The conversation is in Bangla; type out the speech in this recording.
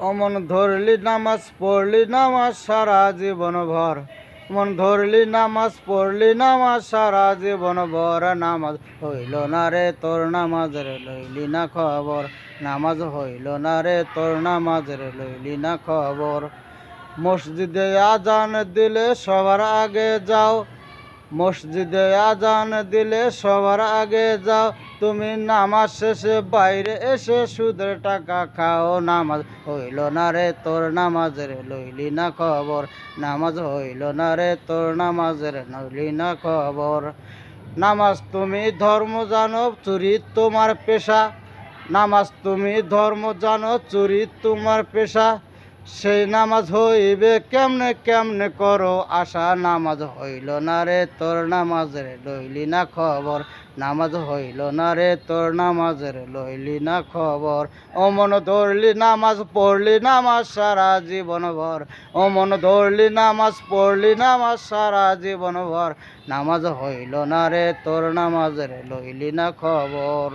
অমন ধরলি নামাজ পড়লি নামাজ সারা জীবন ভর, মন ধরলি নামাজ পড়লি নামাজ সারা জীবন ভর, নামাজ হইল না রে তোর নামাজের লইলি না খবর, নামাজ হইল না রে তোর নামাজের লইলি না খবর। মসজিদে আজান দিলে সবার আগে যাও, মসজিদে আজান দিলে সবার আগে যাও, তুমি নামাজ শেষে বাইরে এসে সুদের টাকা খাও, নামাজ হইল না রে তোর নামাজের লইলি না খবর, নামাজ হইল না রে তোর নামাজের লইলি না খবর। নামাজ তুমি ধর্ম জানো, চুরি তোমার পেশা, নামাজ তুমি ধর্ম জানো, চুরি তোমার পেশা, সেই নামাজ হইবে কেমনে কেমনে করো আশা, নামাজ হইল না রে তোর নামাজের লইলি না খবর, নামাজ হইল না রে তোর নামাজের লইলি না খবর। অমন ধরলি নামাজ পড়লি নামাজ সারা জীবন ভর, অমন ধরলি নামাজ পড়লি নামাজ সারা জীবন ভর, নামাজ হইল না রে তোর নামাজের লইলি না খবর।